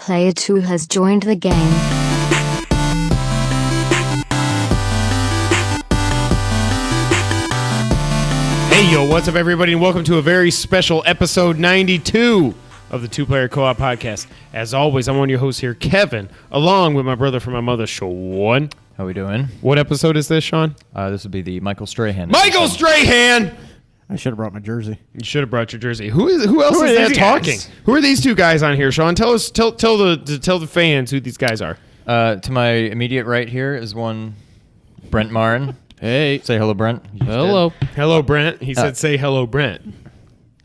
Player 2 has joined the game. Hey, yo, what's up, everybody, and welcome to a very special episode 92 of the Two Player Co-op Podcast. As always, I'm one of your hosts here, Kevin, along with my brother from my mother, Sean. How we doing? What episode is this, Sean? This would be the Michael Strahan. Michael Strahan! I should have brought my jersey. You should have brought your jersey. Who else is that talking? Who are these two guys on here, Sean? Tell the fans who these guys are. To my immediate right here is one Brent Marin. Hey. Say hello, Brent. Hello. Hello, Brent. He said, say hello, Brent.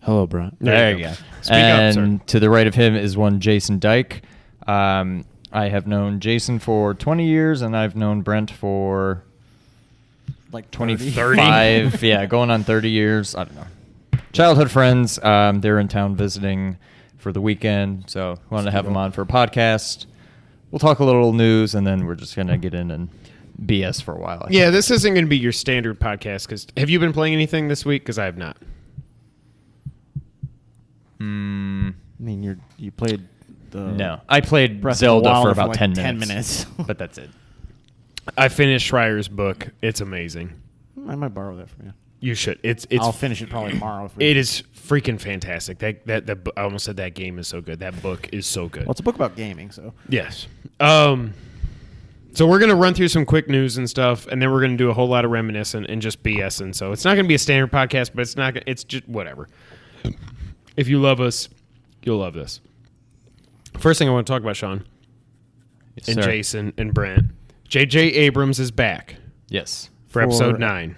Hello, Brent. There you go. Speak up, sir. And to the right of him is one Jayson Dyke. I have known Jayson for 20 years, and I've known Brent for Like 25. Yeah, going on 30 years. I don't know. Childhood friends. They're in town visiting for the weekend, so we wanted to have them on for a podcast. We'll talk a little news, and then we're just going to get in and BS for a while. Yeah, this isn't going to be your standard podcast. Because have you been playing anything this week? Because I have not. I mean, you played the No, I played Breath of the Zelda Wild for about like 10 10 minutes. minutes. But that's it. I finished Schreier's book. It's amazing. I might borrow that from you. You should. It's I'll finish it probably tomorrow. It is freaking fantastic. That I almost said that game is so good. That book is so good. Well, it's a book about gaming, so. Yes. So we're going to run through some quick news and stuff, and then we're going to do a whole lot of reminiscing and just BSing. So it's not going to be a standard podcast, but it's just whatever. If you love us, you'll love this. First thing I want to talk about, Sean, Yes, and sir. Jayson and Brent. J.J. Abrams is back Yes. for episode 9.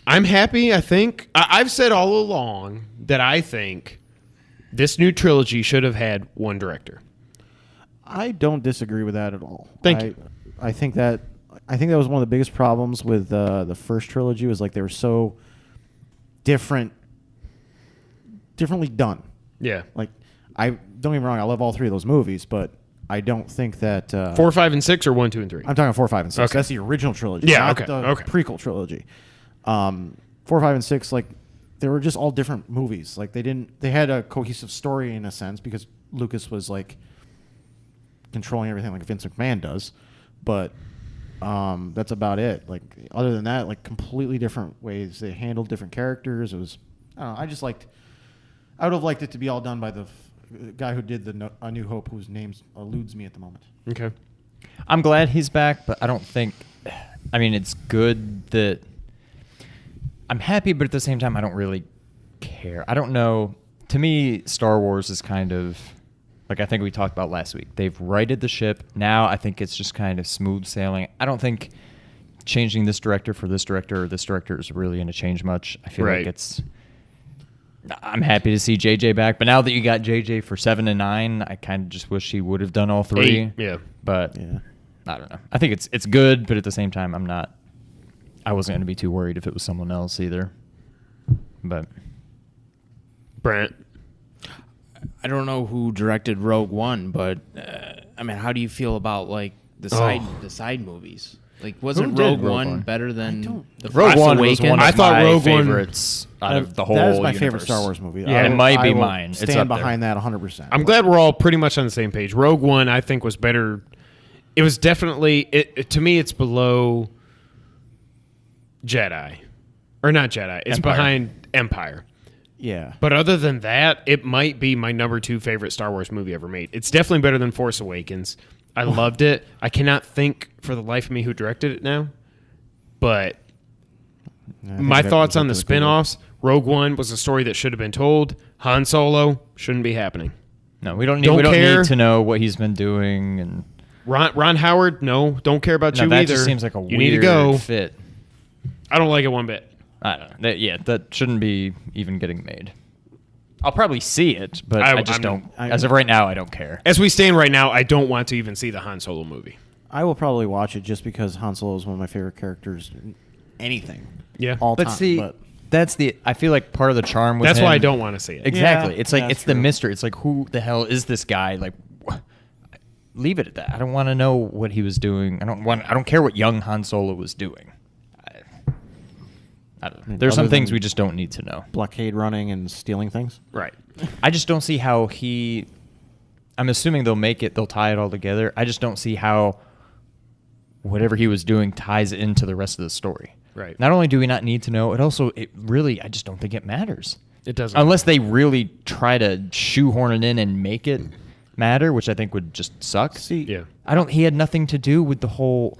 I'm happy, I think. I've said all along that I think this new trilogy should have had one director. I don't disagree with that at all. Thank you. I think that was one of the biggest problems with the first trilogy was like they were so differently done. Yeah. Like, I don't get me wrong, I love all three of those movies, but I don't think that 4, 5, and 6, or 1, 2, and 3? I'm talking 4, 5, and 6. Okay. That's the original trilogy. Yeah, not okay, the okay. prequel trilogy. 4, 5, and 6, like they were just all different movies. Like they had a cohesive story in a sense because Lucas was like controlling everything like Vince McMahon does, but that's about it. Like other than that, like completely different ways they handled different characters. It was I don't know. I would have liked it to be all done by the guy who did A New Hope, whose name eludes me at the moment. Okay. I'm glad he's back, but I don't think. I mean, it's good that. I'm happy, but at the same time, I don't really care. I don't know. To me, Star Wars is kind of like I think we talked about last week. They've righted the ship. Now I think it's just kind of smooth sailing. I don't think changing this director for this director or this director is really going to change much. I feel like it's. I'm happy to see JJ back, but now that you got JJ for 7 and 9, I kind of just wish he would have done all 3. 8, yeah. But Yeah. I don't know. I think it's good, but at the same time, I wasn't going to be too worried if it was someone else either. But Brent. I don't know who directed Rogue One, but I mean, how do you feel about like the side movies? Like, wasn't did Rogue Rogue One One? better than the Rogue Force One was Awakens? one I of thought my Rogue One- favorites out of the whole That is my universe. favorite Star Wars movie. Yeah, it might be I will mine. It's Stand up there. behind that 100%. I'm glad we're all pretty much on the same page. Rogue One, I think, was better. It was definitely to me. It's below Jedi, or not Jedi. It's Empire. behind Empire. Yeah. But other than that, it might be my number 2 favorite Star Wars movie ever made. It's definitely better than Force Awakens. I loved it. I cannot think for the life of me who directed it now. But my thoughts on the spin-offs, Rogue One was a story that should have been told. Han Solo shouldn't be happening. No, we don't Don't care. need to know what he's been doing. And Ron Howard, no, don't care about you that either. just seems like a you weird need to go. fit. I don't like it one bit. I don't know. That shouldn't be even getting made. I'll probably see it, but I just don't. As of right now, I don't care. As we stand right now, I don't want to even see the Han Solo movie. I will probably watch it just because Han Solo is one of my favorite characters in anything. Yeah. All But time. see, that's the. I feel like part of the charm with That's him. why I don't want to see it. Exactly. Yeah, It's like that's it's the true. mystery. It's like who the hell is this guy? Like, leave it at that. I don't want to know what he was doing. I don't care what young Han Solo was doing. I don't know. mean, There's some other things than- we just don't need to know. Blockade running and stealing things. Right. I just don't see how he. I'm assuming they'll tie it all together. I just don't see how whatever he was doing ties into the rest of the story. Right. Not only do we not need to know, I just don't think it matters. It doesn't. Unless they really try to shoehorn it in and make it matter, which I think would just suck. See, Yeah. He had nothing to do with the whole.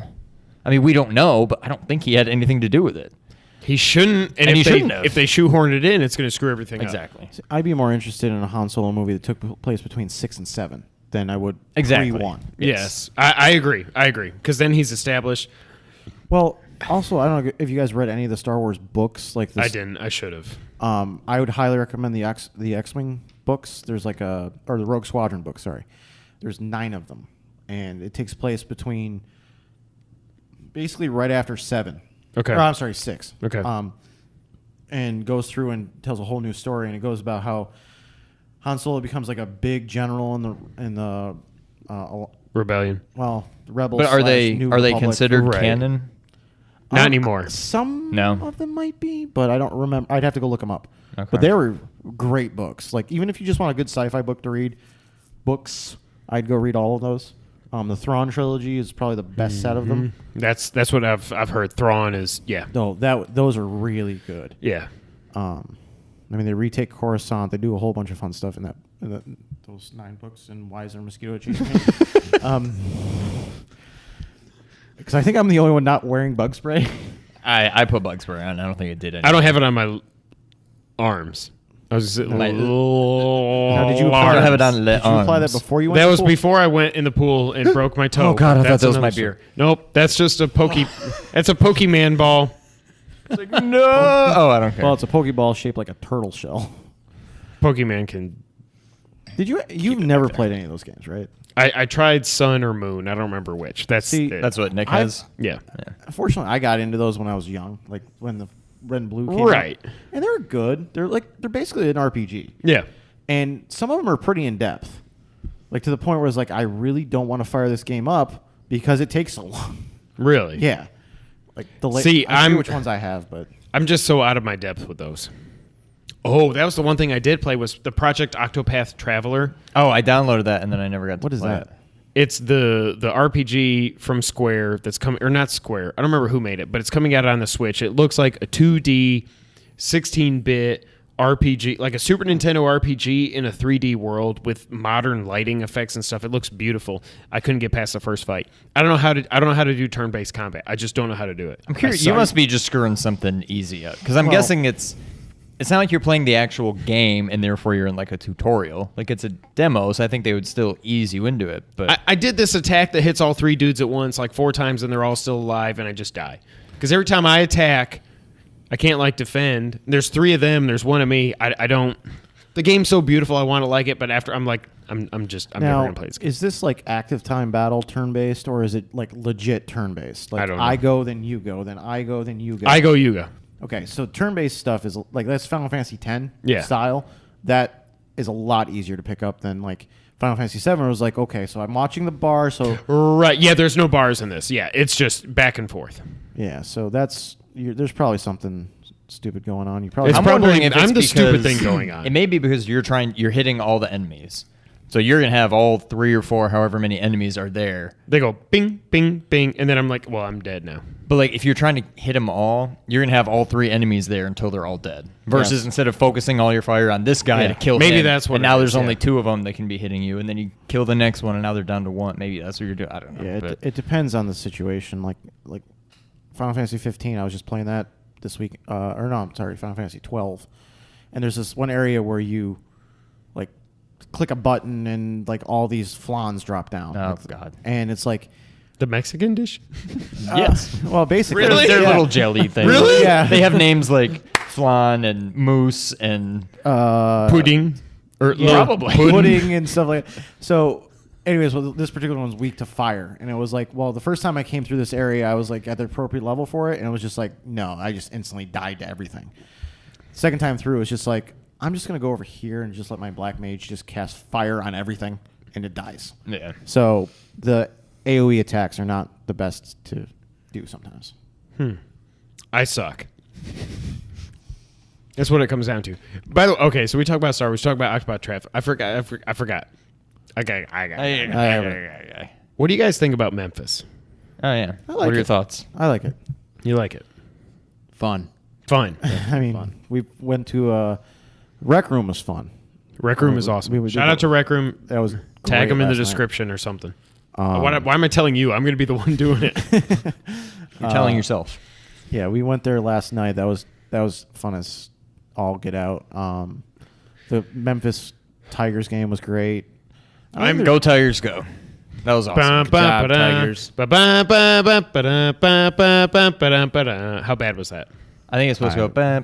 I mean, we don't know, but I don't think he had anything to do with it. He shouldn't. And, he if shouldn't have. if they shoehorn it in, it's going to screw everything up. Exactly. I'd be more interested in a Han Solo movie that took place between 6 and 7 than I would Exactly. 3-1. Yes. I agree. Because then he's established. Well, also, I don't know if you guys read any of the Star Wars books. Like this, I didn't. I should have. I would highly recommend the X-Wing books. There's or the Rogue Squadron books. Sorry, there's 9 of them, and it takes place between basically right after 7. Okay. Or, I'm sorry, 6. Okay. And goes through and tells a whole new story, and it goes about how Han Solo becomes like a big general in the Rebellion. the rebels. But are they New are they Republic. considered Right. canon? Not anymore. Some No. of them might be, but I don't remember. I'd have to go look them up. Okay. But they were great books. Like, even if you just want a good sci-fi book to read, I'd go read all of those. The Thrawn trilogy is probably the best set of them. That's what I've heard. Thrawn is No, those are really good. yeah. I mean, they retake Coruscant. They do a whole bunch of fun stuff in those 9 books. And why is there a mosquito chasing me? Because I think I'm the only one not wearing bug spray. I put bug spray on. I don't think it did anything. I don't have it on my arms. I was Now, did you I apply don't have it on Did le you apply that arms. before you went? That to was school? before I went in the pool and broke my toe. Oh, God, I thought That's that was my another beer. story. Nope, that's just a That's a Pokemon ball. No. Oh, I don't care. Well, it's a Pokeball shaped like a turtle shell. Pokemon can. Did you? You've never played any of those games, right? I tried Sun or Moon. I don't remember which. That's See, it. That's what Nick I've- has. Yeah. Unfortunately, I got into those when I was young, like when the Red and Blue came Right. out. And they're good. They're basically an RPG. Yeah. And some of them are pretty in depth, like to the point where it's like I really don't want to fire this game up because it takes so long. Really. Yeah. Like the See, I forget I'm- which ones I have, but I'm just so out of my depth with those. Oh, that was the one thing I did play was the Project Octopath Traveler. Oh, I downloaded that and then I never got to what is play that? it. It's the RPG from Square that's coming, or not Square. I don't remember who made it, but it's coming out on the Switch. It looks like a 2D, 16-bit RPG, like a Super Nintendo RPG in a 3D world with modern lighting effects and stuff. It looks beautiful. I couldn't get past the first fight. I don't know how to do turn-based combat. I just don't know how to do it. I'm curious. I You suck. must be just screwing something easy up because I'm Well- guessing it's not like you're playing the actual game and therefore you're in like a tutorial. Like it's a demo, so I think they would still ease you into it. But I did this attack that hits all 3 dudes at once like 4 times and they're all still alive and I just die. Because every time I attack, I can't like defend. There's 3 of them. There's 1 of me. I don't. The game's so beautiful. I want to like it, but after I'm like, I'm never Now, gonna play this game. is this like active time battle turn based, or is it like legit turn based? Like I don't know. I go, then you go, then I go, then you go. I go Yuga. Okay, so turn based stuff is like that's Final Fantasy X Yeah. style. That is a lot easier to pick up than like Final Fantasy VII. Was like, okay, so I'm watching the bar, so Right? Yeah. There's no bars in this. Yeah. It's just back and forth. yeah, so there's probably something stupid going on. You probably It's I'm probably- wondering if I'm it's the stupid because- thing going on. It may be because you're hitting all the enemies. So you're gonna have all 3 or 4, however many enemies are there. They go bing, bing, bing, and then I'm like, well, I'm dead now. But like, if you're trying to hit them all, you're gonna have all 3 enemies there until they're all dead. Versus Yes. instead of focusing all your fire on this guy Yeah. to kill Maybe him, that's what and it now is, there's only yeah. 2 of them that can be hitting you, and then you kill the next one, and now they're down to 1. Maybe that's what you're doing. I don't know. yeah, but it depends on the situation. Like Final Fantasy 15, I was just playing that this week. Or no, I'm sorry, Final Fantasy 12. And there's this one area where you like click a button and like all these flans drop down. Oh, Like, God. And it's like The Mexican dish? yes, well, basically Really? they're yeah. little jelly things. Really? Yeah. They have names like flan and moose and Pudding? Or Yeah, Probably. pudding and stuff like that. So, anyways, well, this particular one's weak to fire, and it was like, well, the first time I came through this area, I was like at the appropriate level for it, and it was just like, no, I just instantly died to everything. Second time through, it was just like, I'm just gonna go over here and just let my black mage just cast fire on everything, and it dies. yeah. So the AOE attacks are not the best to do sometimes. I suck. That's what it comes down to. By the way, okay, so we talk about Star Wars, we talk about Octopath Traveler. I forgot. What do you guys think about Memphis? Oh yeah. I like What are your it. thoughts? I like it. You like it? Fun. Fun. I mean, we went to Rec Room was fun. Rec Room is awesome. We would Shout do out to Rec Room. That was Tag great them in the last night. description or something. Um, Why am I telling you? I'm going to be the one doing it. You're telling yourself. Yeah, we went there last night. That was fun as all get out. The Memphis Tigers game was great. Go Tigers, go. That was awesome. Good job, Tigers. How bad was that? I think it's supposed to go. I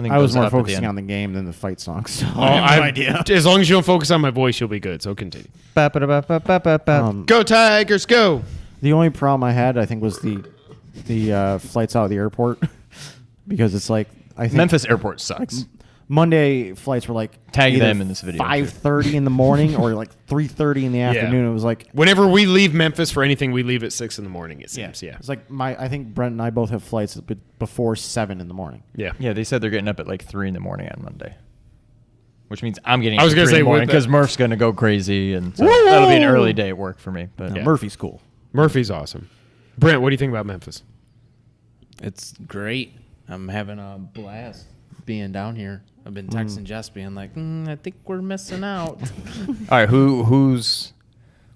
think I was more up at the focusing end. on the game than the fight songs. So Oh, I have no I- idea. As long as you don't focus on my voice, you'll be good. So continue. Um, Go Tigers, go! The only problem I had, I think, was the flights out of the airport because it's like I think Memphis airport sucks. Monday flights were like Tag either them in this video, too. 5:30 in the morning or like 3:30 in the afternoon. It was like Whenever we leave Memphis for anything, we leave at 6 in the morning. It seems. Yeah. It's like I think Brent and I both have flights before 7 in the morning. Yeah. Yeah, they said they're getting up at like 3 in the morning on Monday. Which means I'm getting I up was at gonna 3 in say, the morning with because the- Murph's going to go crazy. And so that'll be an early day at work for me. But No, yeah. Murphy's cool. Murphy's awesome. Brent, what do you think about Memphis? It's great. I'm having a blast being down here. I've been texting Jess being like, I think we're missing out. All right,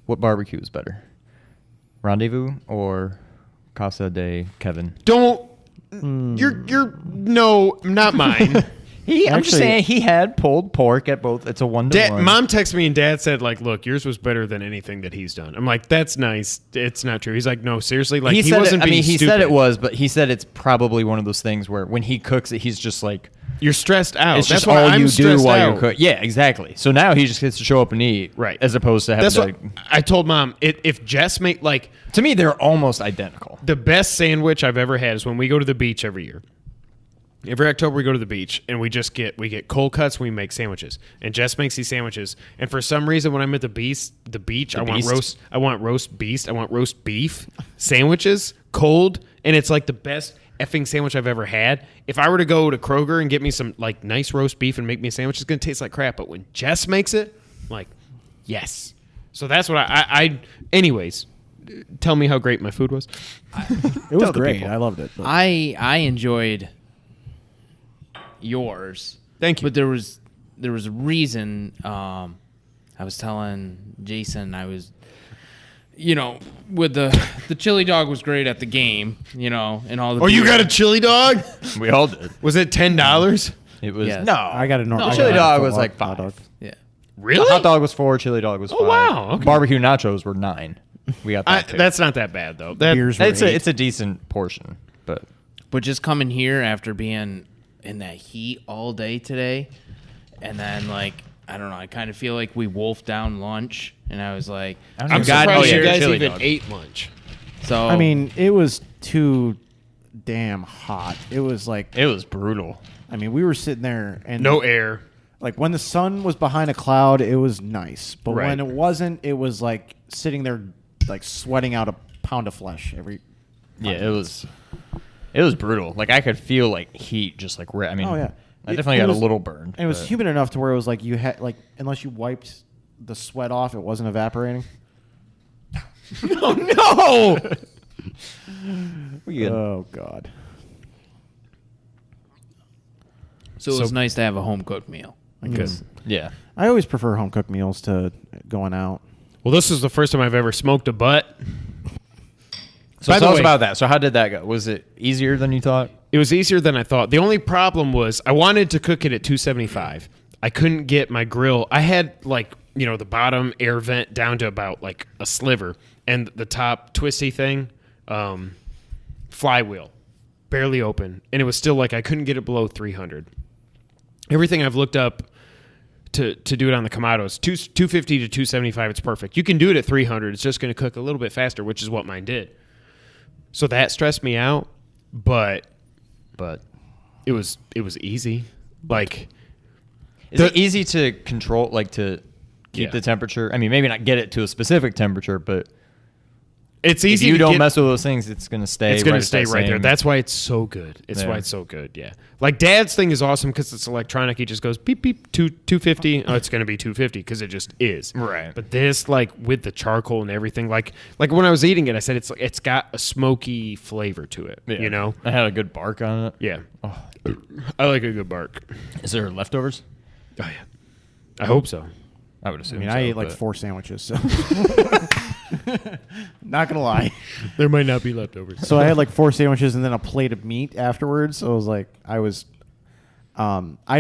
what barbecue is better? Rendezvous or Casa de Kevin? Don't. You're no, not mine. I'm just Actually- saying he had pulled pork at both. It's a 1-to-1. Mom texted me and Dad said, like, look, yours was better than anything that he's done. I'm like, that's nice. It's not true. He's like, no, seriously. Like, he said wasn't it, I being mean, he stupid. said it was, but he said it's probably one of those things where when he cooks it, he's just like, You're stressed out. it's That's just why all I'm you do stressed while out. you're cooking. Yeah, exactly. So now he just gets to show up and eat, Right. As opposed to having That's to. what I told Mom. If Jess make like To me, they're almost identical. the best sandwich I've ever had is when we go to the beach every year. Every October we go to the beach and we get cold cuts and we make sandwiches. And Jess makes these sandwiches. And for some reason when I'm at the beach, I want roast beef sandwiches, cold, and it's like the best effing sandwich I've ever had. If I were to go to Kroger and get me some like nice roast beef and make me a sandwich, it's gonna taste like crap. But when Jess makes it, I'm like, yes. So that's what I anyways, tell me how great my food was. It was Tell the great. people. I loved it. But I enjoyed yours. Thank you. But there was a reason. I was telling Jayson I was, with the chili dog was great at the game, and all the. Oh, you beer. got a chili dog? We all did. Was it $10? It was Yes. no. I got a normal. No, I chili got a dog full was like hot 5. dog. Yeah. Really? Hot dog was 4. Chili dog was 5. wow, okay. Barbecue nachos were 9. We got that. too. That's not that bad though. That, Beers were it's 8. a decent portion, but But just coming here after being in that heat all day today, and then like I don't know, I kind of feel like we wolfed down lunch, and I was like, I'm God, surprised oh, you yeah, guys chili even dog. ate lunch. So I mean, it was too damn hot. It was like, it was brutal. I mean, we were sitting there and No air. like when the sun was behind a cloud, it was nice. But Right. when it wasn't, it was like sitting there, like sweating out a pound of flesh every. Yeah, it was brutal. Like I could feel like heat just like I mean, Oh yeah, I definitely It got was- a little burned. And it was but- humid enough to where it was like you had like unless you wiped the sweat off, it wasn't evaporating. Oh no! We good. Oh god. so it was nice to have a home cooked meal. I guess. Yeah. I always prefer home cooked meals to going out. Well, this is the first time I've ever smoked a butt. So By the tell us way- about that. So how did that go? Was it easier than you thought? It was easier than I thought. The only problem was I wanted to cook it at 275. I couldn't get my grill. I had like, the bottom air vent down to about like a sliver and the top twisty thing, flywheel, barely open. And it was still like I couldn't get it below 300. Everything I've looked up to do it on the Kamados, 250 to 275, it's perfect. You can do it at 300. It's just going to cook a little bit faster, which is what mine did. So that stressed me out, but it was easy. Like, Is it easy to control, like to keep Yeah. the temperature? I mean, maybe not get it to a specific temperature, but It's if easy. you to don't get, mess with those things, it's gonna stay. It's going right to at stay that right there. same- That's why it's so good. It's Yeah. why it's so good. Yeah. Like Dad's thing is awesome because it's electronic. He just goes beep beep 250. Oh, it's going to be 250 because it just is. Right. But this, like with the charcoal and everything, like when I was eating it, I said it's got a smoky flavor to it. Yeah. You know. I had a good bark on it. Yeah. Oh. I like a good bark. Is there leftovers? Oh yeah. I hope so. I would I assume. mean, so, I ate like but- 4 sandwiches, so not gonna lie. There might not be leftovers. So I had like 4 sandwiches and then a plate of meat afterwards. So it was like I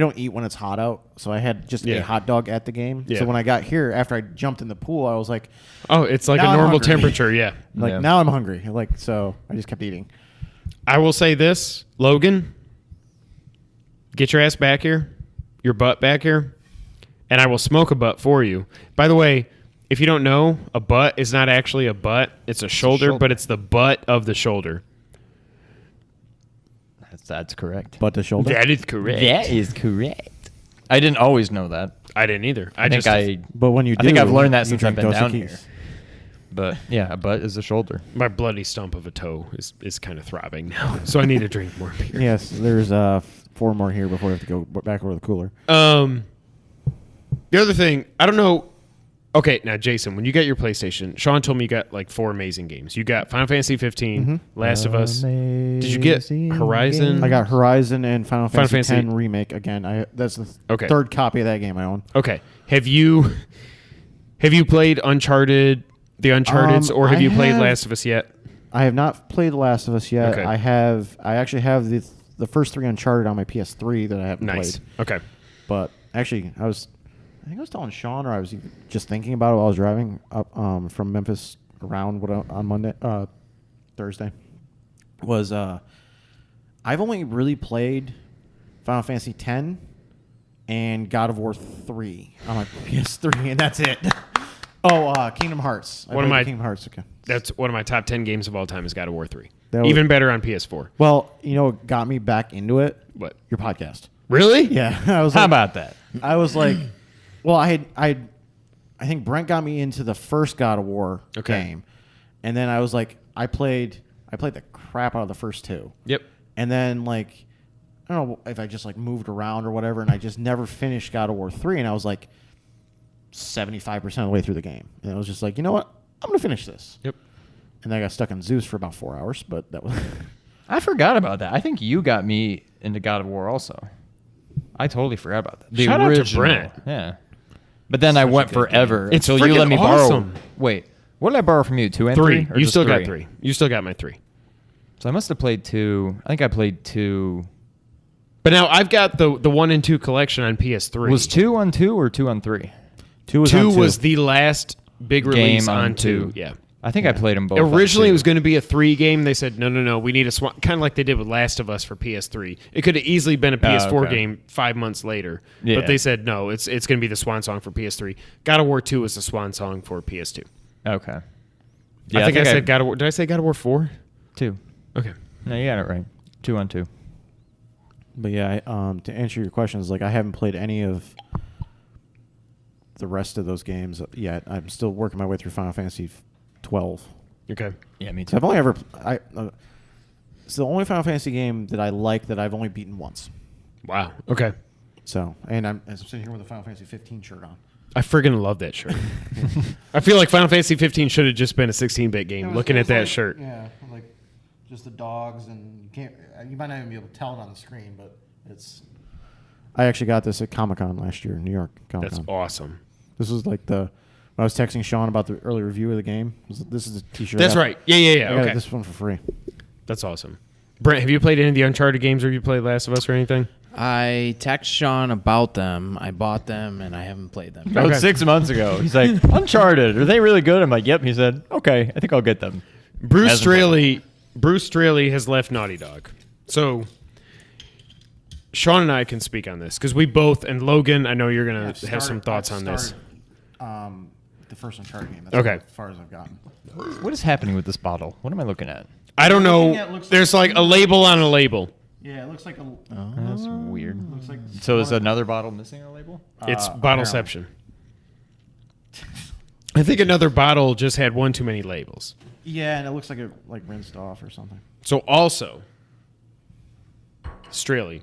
don't eat when it's hot out, so I had just a hot dog at the game. Yeah. So when I got here, after I jumped in the pool, I was like, Oh, it's like Now a I'm normal hungry. temperature. Yeah. Yeah. now I'm hungry. Like, so I just kept eating. I will say this, Logan, get your ass back here, your butt back here, and I will smoke a butt for you. By the way, if you don't know, a butt is not actually a butt. It's a shoulder, but it's the butt of the shoulder. That's correct. But the shoulder. That is correct. That is correct. I didn't always know that. I didn't either. I think I But when you do, think I've learned that you since I've drink been Dos down Equis. here. But yeah, a butt is a shoulder. my bloody stump of a toe is kind of throbbing now, so I need to drink more beer. Yes, there's 4 more here before we have to go back over to the cooler. The other thing, I don't know. Okay, now Jayson, when you got your PlayStation, Sean told me you got like 4 amazing games. You got Final Fantasy 15, Last of Us. Did you get Horizon? I got Horizon and Final Fantasy Fantasy- 10 remake again. That's the Okay. 3rd copy of that game I own. Okay. Have you played Uncharted, the Uncharted's, or have I you played have- Last of Us yet? I have not played The Last of Us yet. Okay. I actually have the first 3 Uncharted on my PS3 that I haven't Nice. played. Okay. But actually, I think I was telling Sean, or I was even just thinking about it while I was driving up from Memphis around on Thursday. Was I've only really played Final Fantasy X and God of War 3 on my PS3, and that's it. Kingdom Hearts. I One of played my- Kingdom Hearts. Okay. That's one of my top 10 games of all time is God of War 3. That was- Even better on PS4. Well, you know what got me back into it? What? Your podcast. Really? Yeah. I was How like, about that? I was like, well, I think Brent got me into the first God of War game, and then I was like, I played the crap out of the first 2. Yep. And then like, I don't know if I just like moved around or whatever, and I just never finished God of War 3, and I was like 75% of the way through the game, and I was just like, you know what, I'm gonna finish this. Yep. And then I got stuck on Zeus for about 4 hours, but that was. I forgot about that. I think you got me into God of War also. I totally forgot about that. The Shout out to original. Brent. Yeah. But then I went forever It's until you let freaking me borrow. awesome. Wait, what did I borrow from you? 2 and 3. 3? Or You just still got 3. You still got my 3. So I must have played 2. I think I played 2. But now I've got the 1 and 2 collection on PS3. Was 2 on 2 or 2 on 3? 2 was 2 on 2. was the last big release Game on 2. 2. Yeah. I think I played them both. on Originally, 2. it was going to be a 3 game. They said, no. We need a swan. Kind of like they did with Last of Us for PS3. It could have easily been a PS4 okay. game 5 months later. Yeah. But they said, no, it's going to be the swan song for PS3. God of War 2 is the swan song for PS2. Okay. I think I said God of War. Did I say God of War 4? 2. Okay. No, you got it right. 2 on 2. But yeah, to answer your questions, like I haven't played any of the rest of those games yet. I'm still working my way through Final Fantasy 12. Okay. Yeah, me So too. I've only ever it's the only Final Fantasy game that I like that I've only beaten once. Wow. Okay. So, and I'm sitting here with a Final Fantasy 15 shirt on. I friggin' love that shirt. I feel like Final Fantasy 15 should have just been a 16-bit game. Looking at that shirt. Yeah, like just the dogs, and you might not even be able to tell it on the screen, but it's. I actually got this at Comic-Con last year in New York. That's Comic-Con. awesome. This was like when I was texting Sean about the early review of the game. This is a T-shirt. That's right. Yeah. I got Okay. this one for free. That's awesome. Brent, have you played any of the Uncharted games, or have you played Last of Us or anything? I text Sean about them. I bought them, and I haven't played them. About 6 months ago. He's like, Uncharted, are they really good? I'm like, yep. He said, okay, I think I'll get them. Bruce Hasn't Straley has left Naughty Dog. So Sean and I can speak on this because we both, and Logan, I know you're going to have some thoughts on this. The first Uncharted game. That's Okay. as far as I've gotten. What is happening with this bottle? What am I looking at? I don't Looking know. at looks There's like- like a label on a label. Yeah, it looks like a. That's weird. Looks like. So is another bottle missing a label? It's apparently. bottleception. I think another bottle just had one too many labels. Yeah, and it looks like it rinsed off or something. So also, Straley.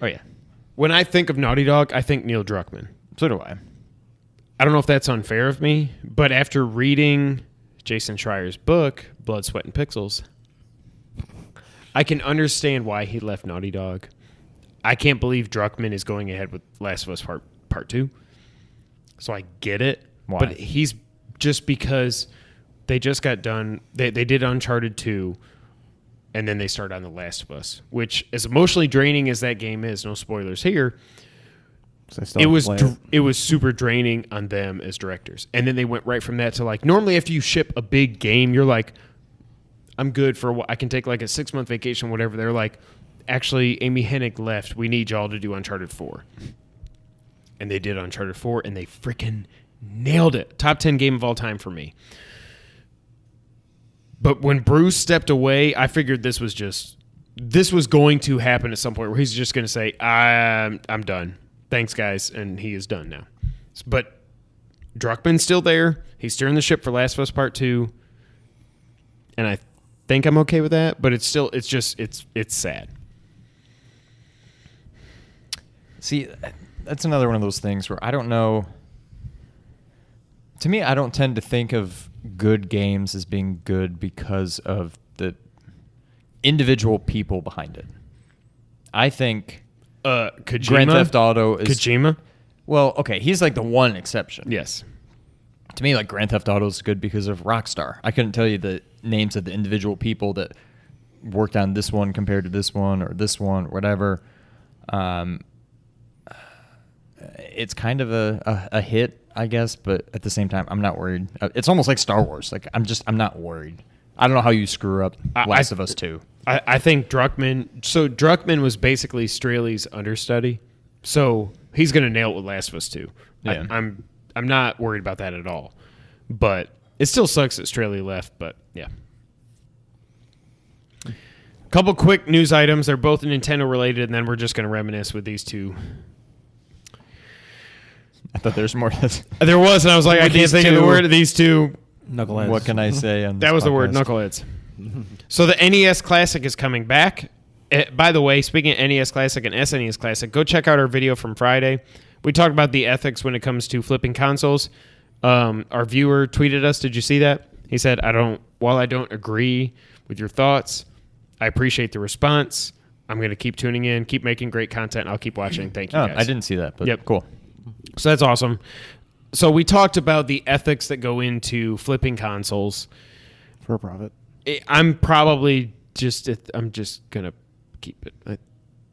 Oh yeah, When I think of Naughty Dog, I think Neil Druckmann. so do I. I don't know if that's unfair of me, but after reading Jason Schreier's book, Blood, Sweat, and Pixels, I can understand why he left Naughty Dog. I can't believe Druckmann is going ahead with Last of Us Part 2. So I get it. Why? But he's just because they just got done. They did Uncharted 2, and then they started on The Last of Us, which, as emotionally draining as that game is, no spoilers here, it was super draining on them as directors. And then they went right from that to like, normally after you ship a big game, you're like, I'm good for I can take like a 6-month vacation, whatever. They're like, actually, Amy Hennig left. We need y'all to do Uncharted 4. And they did Uncharted 4, and they freaking nailed it. Top 10 game of all time for me. But when Bruce stepped away, I figured this was going to happen at some point where he's just going to say, I'm done. Thanks, guys. And he is done now. But Druckmann's still there. He's steering the ship for Last of Us Part 2. And I think I'm okay with that, but it's sad. See, that's another one of those things where I don't know. To me, I don't tend to think of good games as being good because of the individual people behind it. I think Kojima? Grand Theft Auto is... Kojima? Well, okay, he's like the one exception. Yes. To me, like Grand Theft Auto is good because of Rockstar. I couldn't tell you the names of the individual people that worked on this one compared to this one or this one, or whatever. It's kind of a hit, I guess, but at the same time, I'm not worried. It's almost like Star Wars. Like I'm not worried. I don't know how you screw up Last of Us 2. I think Druckmann. So Druckmann was basically Straley's understudy, so he's going to nail it with Last of Us 2. Yeah. I'm not worried about that at all. But it still sucks that Straley left. But yeah. Couple quick news items. They're both Nintendo related, and then we're just going to reminisce with these two. I thought there's more. There was, and I was like, I can't think of the word of these two. Knuckleheads. What can I say? On That was the word, knuckleheads. So the NES Classic is coming back. By the way, speaking of NES Classic and SNES Classic, go check out our video from Friday. We talked about the ethics when it comes to flipping consoles. Our viewer tweeted us. Did you see that? He said, while I don't agree with your thoughts, I appreciate the response. I'm going to keep tuning in, keep making great content, and I'll keep watching. Thank you, guys. I didn't see that, but Yep. Cool. So that's awesome. So we talked about the ethics that go into flipping consoles. For a profit. I'm just going to keep it, I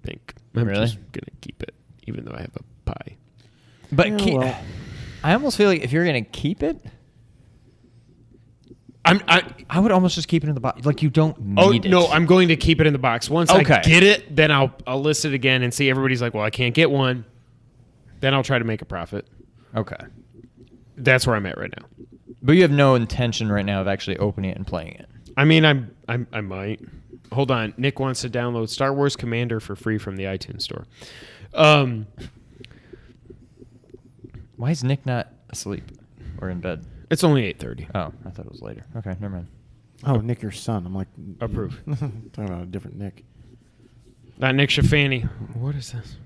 think. I'm Really? just going to keep it, even though I have a pie. But Yeah, I almost feel like if you're going to keep it, I would almost just keep it in the box. Like you don't need it. No, I'm going to keep it in the box. Once I Okay. get it, then I'll list it again and see everybody's like, well, I can't get one. Then I'll try to make a profit. Okay. That's where I'm at right now. But you have no intention right now of actually opening it and playing it. I mean, I might. Hold on. Nick wants to download Star Wars Commander for free from the iTunes store. Why is Nick not asleep or in bed? It's only 8:30. Oh, I thought it was later. Okay, never mind. Oh, Nick, your son. I'm like... Approve. Talking about a different Nick. Not Nick Shafani. What is this?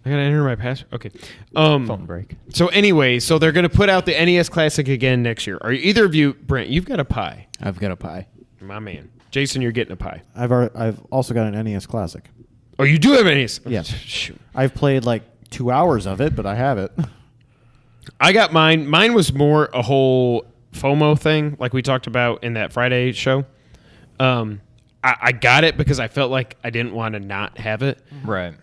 I gotta enter my password. Okay. Phone break. So anyway, so they're gonna put out the NES Classic again next year. Are either of you, Brent? You've got a pie. I've got a pie. My man, Jayson, you're getting a pie. I've also got an NES Classic. Oh, you do have NES? Yes. Shoot. I've played like 2 hours of it, but I have it. I got mine. Mine was more a whole FOMO thing, like we talked about in that Friday show. I got it because I felt like I didn't want to not have it. Right.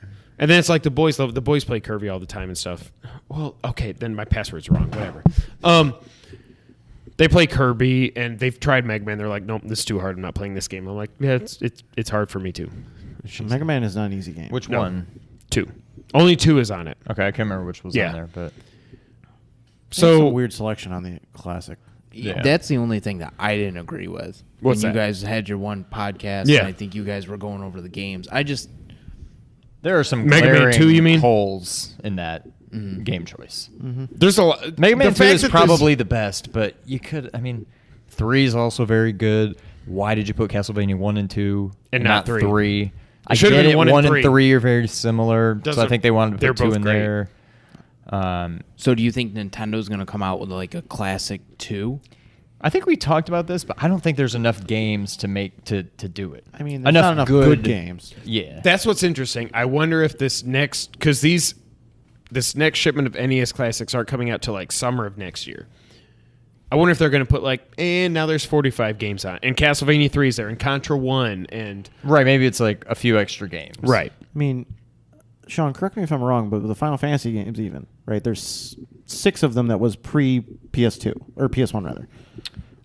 And then it's like the boys play Kirby all the time and stuff. Well, okay, then my password's wrong. Whatever. They play Kirby and they've tried Mega Man. They're like, nope, this is too hard. I'm not playing this game. I'm like, yeah, it's hard for me too. Mega Man is not an easy game. Which No. one? 2. Only 2 is on it. Okay, I can't remember which was Yeah. on there, but So a weird selection on the Classic. Yeah. That's the only thing that I didn't agree with. What's when that? you guys had your one podcast, Yeah. and I think you guys were going over the games. there are some Mega Man glaring 2, you mean? holes in that game choice. there's a lot. Mega Man the 2 fact is that probably the best, but you could, I mean, 3 is also very good. Why did you put Castlevania 1 and 2 And not 3? I should've get been it. 1 and 1 3. and 3 are very similar, so I think they wanted to they're put 2 both in great. there. So do you think Nintendo's going to come out with like a classic 2? I think we talked about this, but I don't think there's enough games to make to do it. I mean, there's not enough good games. Yeah. That's what's interesting. I wonder if this next, because this next shipment of NES Classics aren't coming out till like summer of next year. I wonder if they're going to put like, and now there's 45 games on, and Castlevania 3 is there, and Contra 1, and Right, maybe it's like a few extra games. right. I mean, Sean, correct me if I'm wrong, but with the Final Fantasy games, even right, there's 6 of them that was pre PS2 or PS1 rather.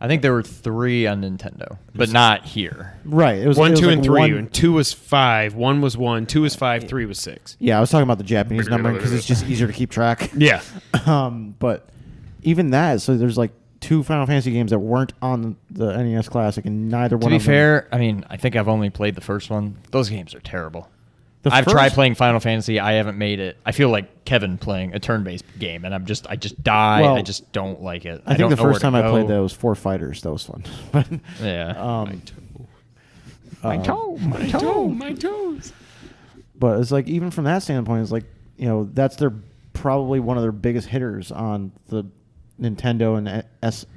I think there were 3 on Nintendo, but not here. Right, it was 1, 2, like and 3, one- and 2 was 5, 1 was 1, 2 was 5, 3 was 6. Yeah, I was talking about the Japanese numbering because it's just easier to keep track. Yeah. But even that, so there's like 2 Final Fantasy games that weren't on the NES Classic, and neither To one be of them. fair, I mean, I think I've only played the first one. Those games are terrible. The I've tried first- playing Final Fantasy. I haven't made it. I feel like Kevin playing a turn-based game, and I just die. Well, I just don't like it. I think don't the know where first to time I played go. that was 4 Fighters. That was fun. But Yeah. My toes. But it's like, even from that standpoint, it's like, that's probably one of their biggest hitters on the Nintendo and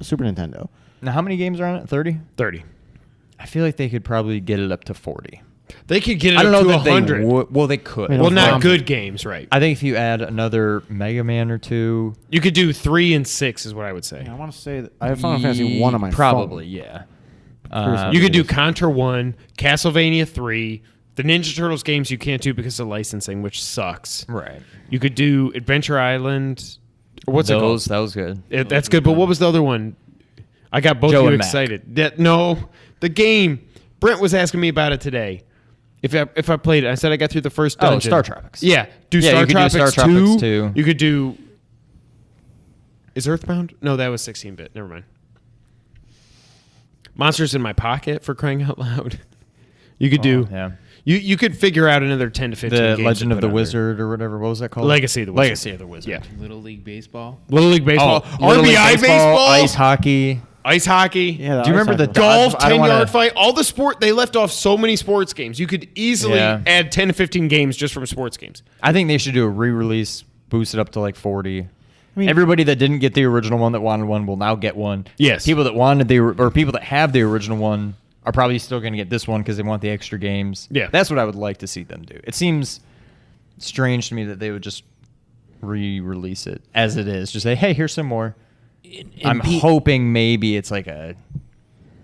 Super Nintendo. Now, how many games are on it? 30? 30. I feel like they could probably get it up to 40. They could get it I don't up know to that they 100. would. Well, they could. I mean, Well, not Um, good games, right? I think if you add another Mega Man or 2, You could do 3 and 6 is what I would say. I want to say that I have Final Fantasy 1 on my probably, phone. yeah. Curious how You could do Yes. Contra 1, Castlevania 3, the Ninja Turtles games you can't do because of licensing, which sucks. Right. You could do Adventure Island. Or what's it called? That was good. That's good, but what was the other one? I got both Joe of you and Mac. excited. No, the game. Brent was asking me about it today. If I played it, I said I got through the first Oh, dungeon. Star Tropics. Yeah, do Yeah, Star you could do Tropics Star Tropics 2. You could do. Is Earthbound? No, that was 16-bit. Never mind. Monsters in My Pocket, for crying out loud. You could do. Yeah. You could figure out another 10 to 15 The games Legend to of the put on there. Wizard or whatever. What was that called? Legacy of the Wizard. Legacy of the Wizard. Yeah. Little League Baseball. Little League Baseball. Little League RBI baseball. Ice hockey. Ice hockey. Yeah, Do you remember the Golf, I don't 10-yard wanna- fight, all the sport. They left off so many sports games. You could easily Yeah. add 10 to 15 games just from sports games. I think they should do a re-release, boost it up to like 40. I mean, Everybody that didn't get the original one that wanted one will now get one. Yes. People that wanted or people that have the original one are probably still going to get this one because they want the extra games. Yeah. That's what I would like to see them do. It seems strange to me that they would just re-release it as it is. Just say, hey, here's some more. I'm hoping maybe it's like a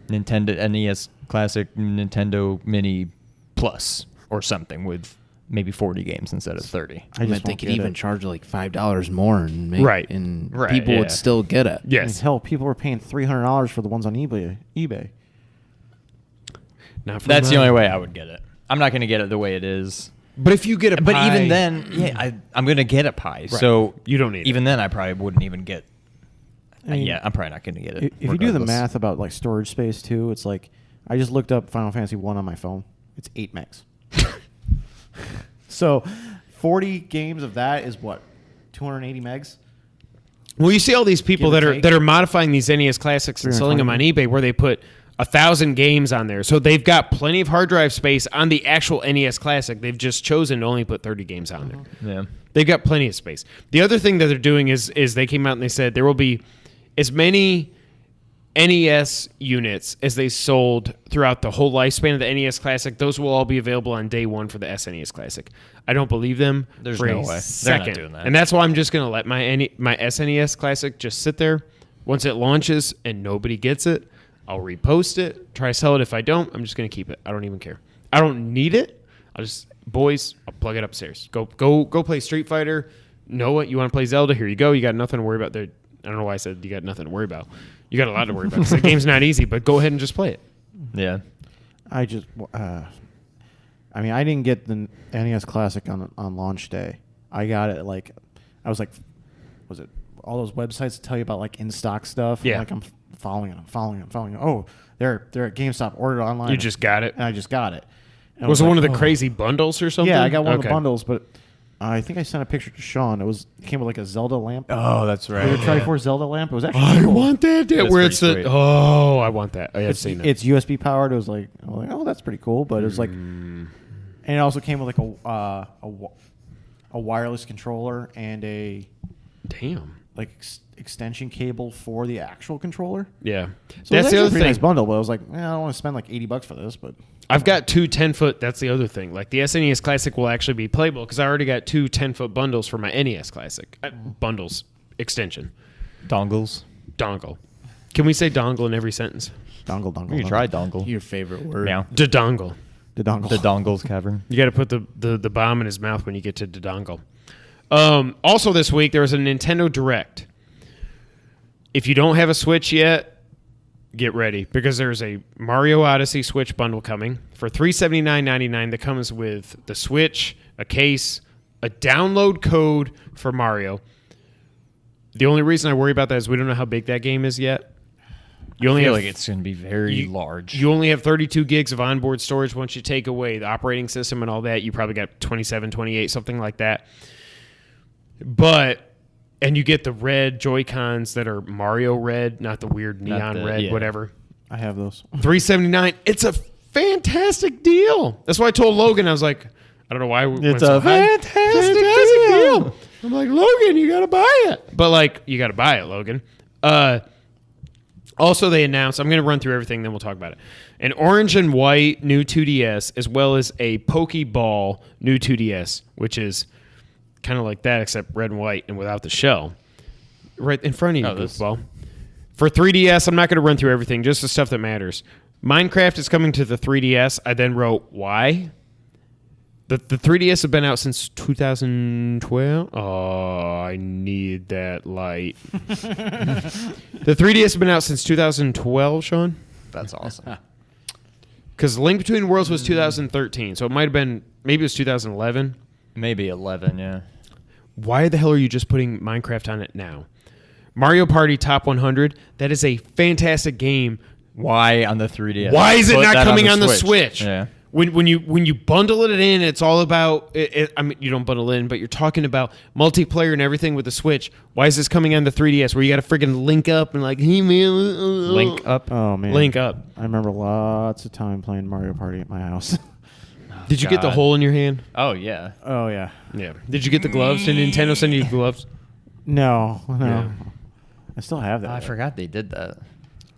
Nintendo NES Classic Nintendo Mini Plus or something with maybe 40 games instead of 30. I just they won't could get even it. charge like $5 more and make Right. and Right, people yeah. would still get it. I mean, Yes. hell, people were paying $300 for the ones on eBay. Not for That's the mine. only way I would get it. I'm not going to get it the way it is. But if you get a But pie, even then, yeah, I'm going to get a pie. So You don't need it. even then, I probably wouldn't even get. I mean, yeah, I'm probably not going to get it. If you do the regardless. math about like storage space too, it's like I just looked up Final Fantasy 1 on my phone. It's 8 megs. So 40 games of that is what? 280 megs? Well, you see all these people Give or that are take. that are modifying these NES Classics and selling them on eBay, where they put 1,000 games on there. So they've got plenty of hard drive space on the actual NES Classic. They've just chosen to only put 30 games on there. Yeah. They've got plenty of space. The other thing that they're doing is they came out and they said there will be as many NES units as they sold throughout the whole lifespan of the NES Classic. Those will all be available on day one for the SNES Classic. I don't believe them. There's for no a way. They're not second. doing that. And that's why I'm just going to let my SNES Classic just sit there. Once it launches and nobody gets it, I'll repost it, try to sell it. If I don't, I'm just going to keep it. I don't even care. I don't need it. I'll plug it upstairs. Go play Street Fighter. Know what? You want to play Zelda? Here you go. You got nothing to worry about there. I don't know why I said you got nothing to worry about. You got a lot to worry about because the game's not easy, but go ahead and just play it. Yeah. I didn't get the NES Classic on launch day. I got it was it all those websites that tell you about like in stock stuff? Yeah. Like I'm following it. Oh, they're at GameStop. Ordered it online. You just got it. And I just got it. And I Was it like, one of the oh. crazy bundles or something? Yeah, I got one of the Okay. bundles, but I think I sent a picture to Sean. It came with like a Zelda lamp. Oh, that's right. The Triforce Zelda lamp. It was actually I cool. want that. That's Where pretty it's the sweet. oh, I want that. I have It's, seen it. it's USB powered. It was like, I'm like, oh, that's pretty cool. But it was like, and it also came with like a wireless controller and a Damn. like extension cable for the actual controller. Yeah, So that's it was the actually other a pretty thing. nice bundle. But I was like, I don't want to spend like $80 for this. But I've got two 10-foot. That's the other thing. Like the SNES Classic will actually be playable because I already got two 10-foot bundles for my NES Classic. Bundles extension Dongles. dongle. Can we say dongle in every sentence? dongle. You can try dongle. Your favorite word. Meow. The dongle. The dongle. The Dongles Cavern. You got to put the bomb in his mouth when you get to the dongle. Also this week there was a Nintendo Direct. If you don't have a Switch yet, get ready because there's a Mario Odyssey Switch bundle coming for $379.99 that comes with the Switch, a case, a download code for Mario. The only reason I worry about that is we don't know how big that game is yet. You only I feel have like it's going to be very large. You only have 32 gigs of onboard storage. Once you take away the operating system and all that, you probably got 27, 28, something like that. And you get the red Joy-Cons that are Mario red, not the weird neon red, whatever. I have those. $379. It's a fantastic deal. That's why I told Logan, I was like, I don't know why we went so high. Fantastic deal. I'm like, Logan, you got to buy it. But like, you got to buy it, Logan. Also, they announced, I'm going to run through everything, then we'll talk about it. An orange and white new 2DS, as well as a Pokeball new 2DS, which is kind of like that, except red and white and without the shell. Right in front of you, goofball. For 3DS, I'm not going to run through everything, just the stuff that matters. Minecraft is coming to the 3DS. I then wrote, why? The 3DS have been out since 2012. Oh, I need that light. The 3DS have been out since 2012, Sean. That's awesome. Because Link Between Worlds was 2013, so it might have been, maybe it was 2011. Maybe 11, yeah. Why the hell are you just putting Minecraft on it now? Mario Party Top 100, that is a fantastic game. Why on the 3DS? Why is it Put not that coming on the Switch? Yeah. When you bundle it in, it's all about. I mean, you don't bundle it in, but you're talking about multiplayer and everything with the Switch. Why is this coming on the 3DS where you got to friggin' link up and like, hey man, Link up. Oh man, link up? I remember lots of time playing Mario Party at my house. Did you get the God. hole in your hand? Oh, yeah. Oh yeah. Yeah. Did you get the gloves? Did Nintendo send you the gloves? No. Yeah. I still have that. I forgot they did that.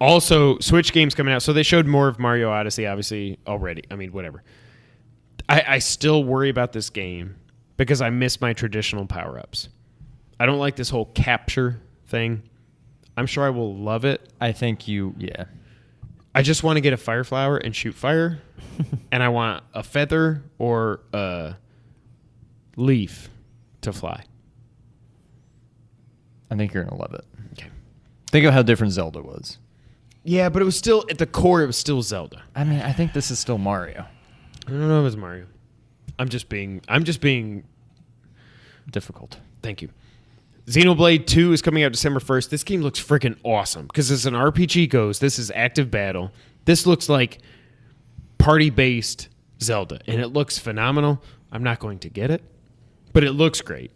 Also, Switch games coming out. So they showed more of Mario Odyssey, obviously, already. I mean, whatever. I still worry about this game because I miss my traditional power-ups. I don't like this whole capture thing. I'm sure I will love it. I think yeah. I just want to get a fire flower and shoot fire. And I want a feather or a leaf to fly. I think you're going to love it. Okay. Think of how different Zelda was. Yeah, but it was still, at the core, it was still Zelda. I mean, I think this is still Mario. I don't know if it's Mario. I'm just being Difficult. Thank you. Xenoblade 2 is coming out December 1st. This game looks freaking awesome because it's an RPG goes. This is active battle. This looks like party-based Zelda, and it looks phenomenal. I'm not going to get it, but it looks great.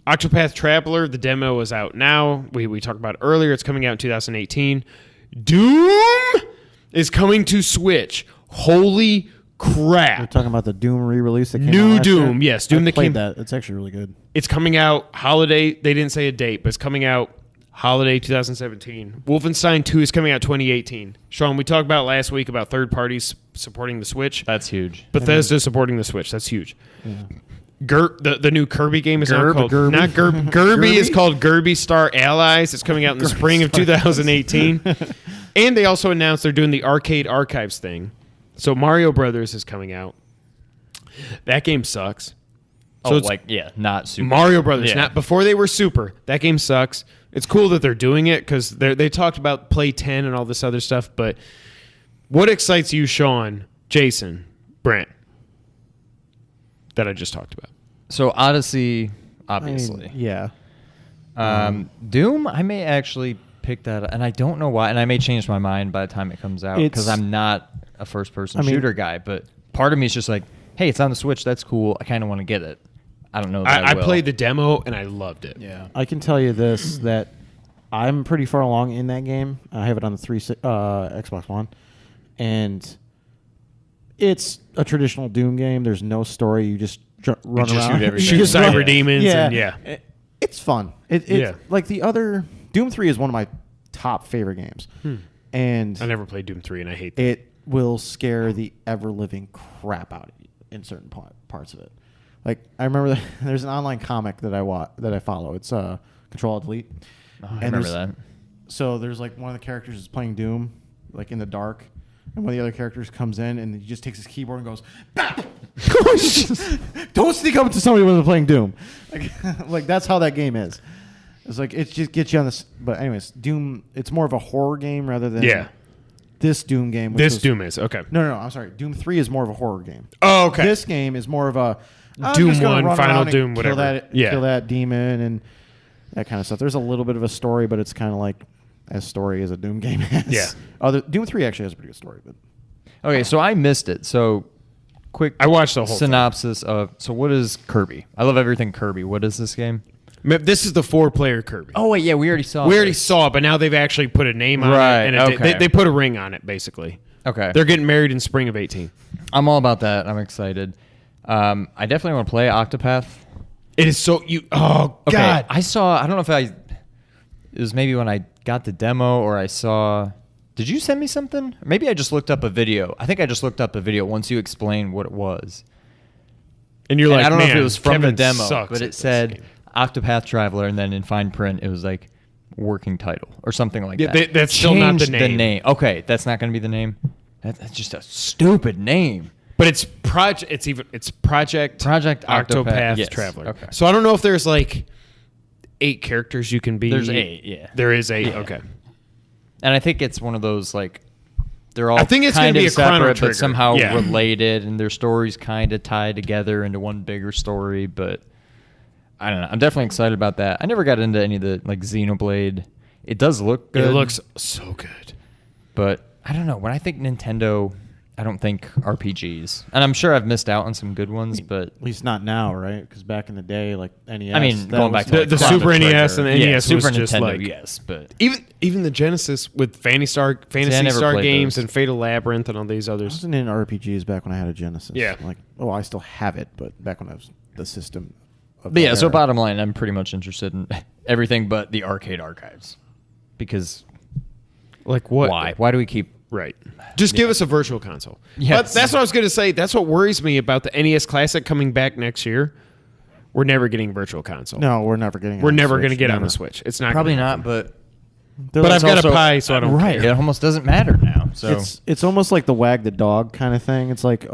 Octopath Traveler, the demo is out now. We talked about it earlier. It's coming out in 2018. Doom is coming to Switch. Holy crap. We're talking about the Doom re-release that came New out last Doom, year? yes, Doom I that played came- that. It's actually really good. It's coming out holiday. They didn't say a date, but it's coming out holiday 2017. Wolfenstein 2 is coming out 2018. Sean, we talked about last week about third parties supporting the Switch. That's huge. Bethesda supporting the Switch. That's huge. The new Kirby game is now Gerb, called Gerby? not Gerb. Gerby is called Gerby Star Allies. It's coming out in the spring of 2018. And they also announced they're doing the Arcade Archives thing. So Mario Brothers is coming out. That game sucks. So it's not super. Mario Brothers. Yeah. Not before they were super. That game sucks. It's cool that they're doing it because they talked about Play 10 and all this other stuff. But what excites you, Sean, Jayson, Brent, that I just talked about? So Odyssey, I obviously. mean, yeah. Doom, I may actually pick that up, and I don't know why, and I may change my mind by the time it comes out because It's- I'm not a first-person I mean- shooter guy, but part of me is just like, hey, it's on the Switch, that's cool, I kind of want to get it. I don't know that I will. played the demo and I loved it. Yeah. I can tell you this, that I'm pretty far along in that game. I have it on the Xbox One, and it's a traditional Doom game. There's no story. You just run just around. shoot everything. Shoot cyber Yeah. demons and It's fun. It's Yeah. like the other Doom 3 is one of my top favorite games, and I never played Doom 3 and I hate that. it will scare the ever living crap out of you in certain parts of it. Like I remember there's an online comic that I follow. It's Control Alt Delete. I remember that. So there's like one of the characters is playing Doom, like in the dark, and one of the other characters comes in and he just takes his keyboard and goes, "Bah!" Don't sneak up to somebody when they're playing Doom. Like that's how that game is. It's like it just gets you on this. But anyways, Doom. It's more of a horror game rather than this Doom game. This Doom is okay. No. I'm sorry. Doom 3 is more of a horror game. Oh, okay. This game is more of a Doom just gonna 1, run Final around and Doom, whatever. Kill that demon and that kind of stuff. There's a little bit of a story, but it's kind of like as story as a Doom game has. Yeah. Doom 3 actually has a pretty good story, but Okay, so I missed it. So, quick I watched the whole synopsis of. So, what is Kirby? I love everything Kirby. What is this game? This is the 4-player Kirby. Oh wait, yeah, we already saw. We already saw it, but now they've actually put a name on Right, it. And okay. they put a ring on it, basically. Okay, They're getting married in spring of 18. I'm all about that. I'm excited. I definitely want to play Octopath. It is so... Oh, Okay, God. I saw. I don't know if it was maybe when I got the demo or I saw. Did you send me something? Maybe I just looked up a video. I think I just looked up a video once you explained what it was. And you're And like, I don't know if man, it was from Kevin the demo, sucks but at it this said game." Octopath Traveler, and then in fine print it was like working title or something like Yeah, that. that's still not the Changed name. Okay, that's not going to be the name. That's just a stupid name. But it's Project Octopath yes. Traveler. Okay. So I don't know if there's like 8 characters you can be. There's 8, yeah. There is 8. Yeah. Okay. And I think it's one of those like they're all I think it's kind gonna be of a Chrono separate Trigger. but somehow Yeah. related, and their stories kind of tied together into one bigger story. But I don't know. I'm definitely excited about that. I never got into any of the like Xenoblade. It does look good. It looks so good. But I don't know. When I think Nintendo, I don't think RPGs. And I'm sure I've missed out on some good ones, but at least not now, right? Because back in the day, like NES. I mean, that going was back to The- like the Chrono Super Trigger. NES and the yeah, NES Super was just Nintendo, like- yes, but Even the Genesis with Fantasy Star never games played and Fatal Labyrinth and all these I others. wasn't in RPGs back when I had a Genesis. Yeah. Like, I still have it, but back when I was the system. Of But yeah, that so era. bottom line, I'm pretty much interested in everything but the arcade archives. Because Like what? why? Why do we keep... Right. Just give us a virtual console. Yes. But that's what I was going to say. That's what worries me about the NES Classic coming back next year. We're never getting virtual console. No, we're never getting. it We're on the never going to Switch, get on never. the Switch. It's not Probably gonna not, but... They're But like- I've got also- a Pi, so I don't right, care. it almost doesn't matter now. So It's almost like the wag the dog kind of thing. It's like,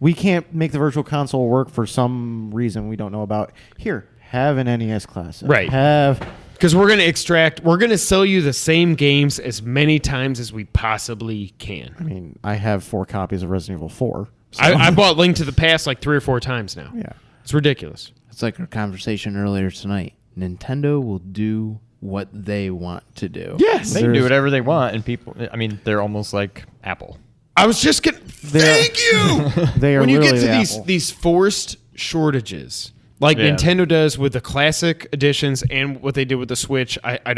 we can't make the virtual console work for some reason we don't know about. Here, have an NES Classic. Right. Have. Because we're going to sell you the same games as many times as we possibly can. I mean, I have 4 copies of Resident Evil 4. So. I bought Link to the Past like 3 or 4 times now. Yeah. It's ridiculous. It's like our conversation earlier tonight. Nintendo will do what they want to do. Yes. they can do whatever they want, and people... I mean, they're almost like Apple. I was just going to... Thank you! They are When you get literally to Apple. these forced shortages... Like Yeah. Nintendo does with the classic editions and what they did with the Switch, I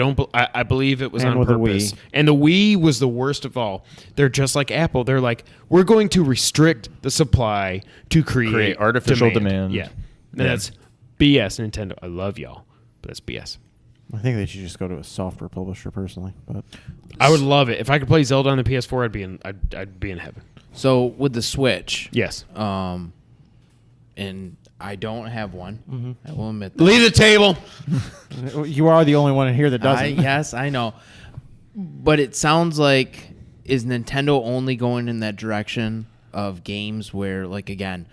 believe it was And on with the purpose. Wii. And the Wii was the worst of all. They're just like Apple. They're like, we're going to restrict the supply to create artificial demand. Yeah. And Yeah. that's BS, Nintendo. I love y'all, but that's BS. I think they should just go to a software publisher personally. But I would love it if I could play Zelda on the PS4. I'd be in heaven. So with the Switch, Yes. and I don't have one. I will admit that. Leave the table. you are the only one in here that doesn't. Yes, I know. But it sounds like, is Nintendo only going in that direction of games where, like, again,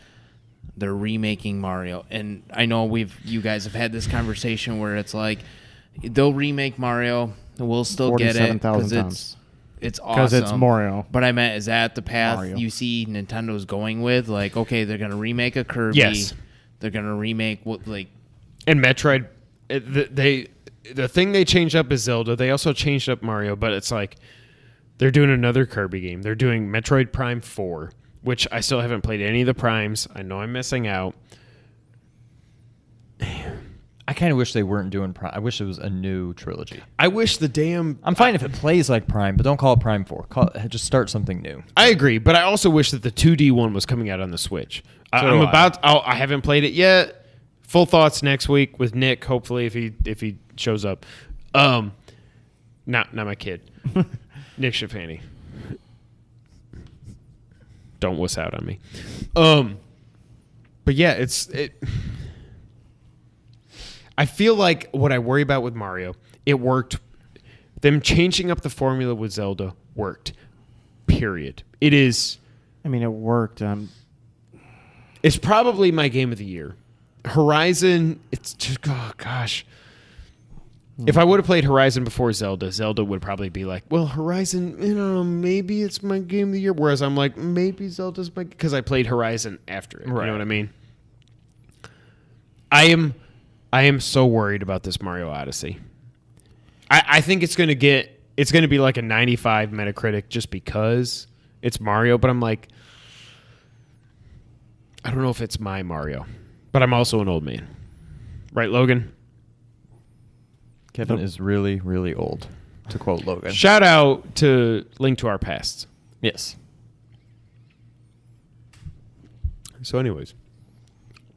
they're remaking Mario? And I know you guys have had this conversation where it's like, they'll remake Mario, and we'll still get it 47,000 because times. it's awesome. Because it's Mario. But I meant, is that the path Mario. you see Nintendo's going with? Like, okay, they're going to remake a Kirby. Yes. They're going to remake what, like, And Metroid, the thing they changed up is Zelda. They also changed up Mario, but it's like they're doing another Kirby game. They're doing Metroid Prime 4, which I still haven't played any of the Primes. I know I'm missing out. kind of wish they weren't doing Prime. I wish it was a new trilogy. I wish the damn. I'm fine if it plays like Prime, but don't call it Prime 4. Just start something new. I agree, but I also wish that the 2D one was coming out on the Switch. I haven't played it yet. Full thoughts next week with Nick. Hopefully, if he shows up. Not my kid, Nick Shafani. Don't wuss out on me. But yeah, I feel like what I worry about with Mario, it worked. Them changing up the formula with Zelda worked. Period. It is. I mean, it worked. It's probably my game of the year. Horizon. It's just oh gosh. If I would have played Horizon before Zelda would probably be like, well, Horizon, maybe it's my game of the year. Whereas I'm like, maybe Zelda's my... Because I played Horizon after it. Right. You know what I mean? I am so worried about this Mario Odyssey. I think it's going to be like a 95 Metacritic just because it's Mario. But I'm like, I don't know if it's my Mario. But I'm also an old man. Right, Logan? Kevin is really, really old, to quote Logan. Shout out to Link to Our Past. Yes. So anyways,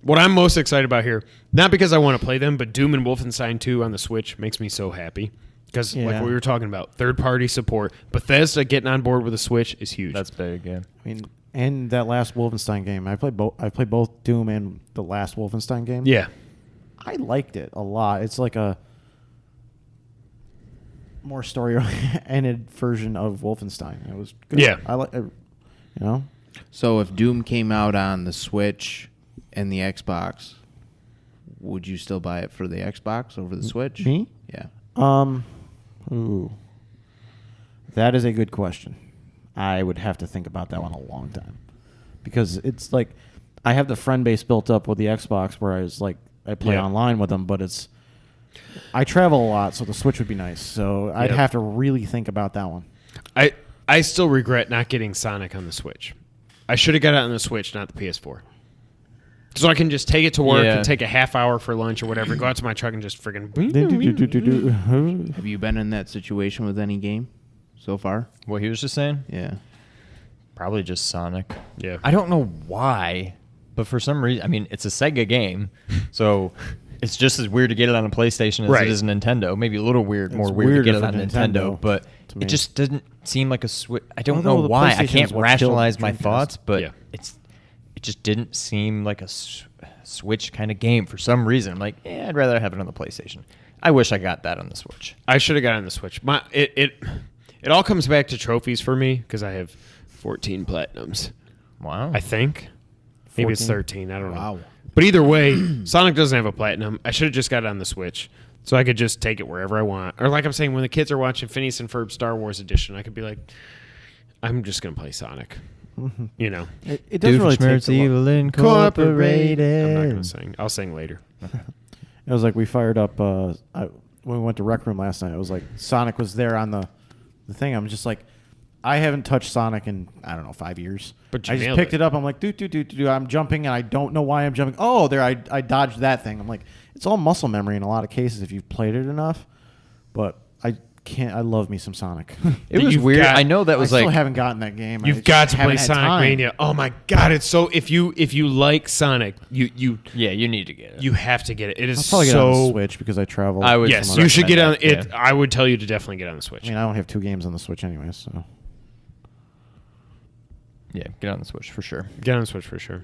what I'm most excited about here, not because I want to play them, but Doom and Wolfenstein 2 on the Switch makes me so happy. Because like we were talking about, third-party support. Bethesda getting on board with the Switch is huge. That's big, yeah. I mean, and that last Wolfenstein game, I played both Doom and the last Wolfenstein game. Yeah. I liked it a lot. It's like a more story-oriented version of Wolfenstein. It was good. Yeah. I like, So if Doom came out on the Switch and the Xbox, would you still buy it for the Xbox over the Switch? Me? Yeah. Ooh. That is a good question. I would have to think about that one a long time. Because it's like I have the friend base built up with the Xbox where I play online with them, but I travel a lot, so the Switch would be nice. So I'd have to really think about that one. I still regret not getting Sonic on the Switch. I should have got it on the Switch, not the PS4. So I can just take it to work and take a half hour for lunch or whatever, go out to my truck and just friggin' Have you been in that situation with any game so far? What he was just saying? Yeah. Probably just Sonic. Yeah. I don't know why, but for some reason, I mean, it's a Sega game, so it's just as weird to get it on a PlayStation as it is a Nintendo. Maybe a little more weird to get it on Nintendo, but it just doesn't seem like a Switch. I don't know why. I can't rationalize my thoughts, but it just didn't seem like a Switch kind of game for some reason. I'm like, I'd rather have it on the PlayStation. I wish I got that on the Switch. I should have got it on the Switch. It all comes back to trophies for me because I have 14 platinums. Wow. I think. Maybe it's 13. I don't know. Wow. But either way, Sonic doesn't have a platinum. I should have just got it on the Switch. So I could just take it wherever I want. Or like I'm saying, when the kids are watching Phineas and Ferb Star Wars Edition, I could be like, I'm just going to play Sonic. Mm-hmm. You know. It doesn't really take Evil Incorporated. I'm not going to sing. I'll sing later. It was like we fired up when we went to Rec Room last night. It was like Sonic was there on the thing. I'm just like, I haven't touched Sonic in, I don't know, 5 years. But I just picked it up. I'm like, do. I'm jumping, and I don't know why I'm jumping. Oh, there, I dodged that thing. I'm like, it's all muscle memory in a lot of cases if you've played it enough. But I love me some Sonic. It was weird. I know that was I like... still haven't gotten that game. You've got to play Sonic Mania. Oh my God, it's so... If you like Sonic, you need to get it. You have to get it. It is I'll probably get it on the Switch because I travel. Yes, you should get on it. I would tell you to definitely get on the Switch. I mean, I don't have 2 games on the Switch anyway, so... Yeah, get on the Switch for sure. Get on the Switch for sure.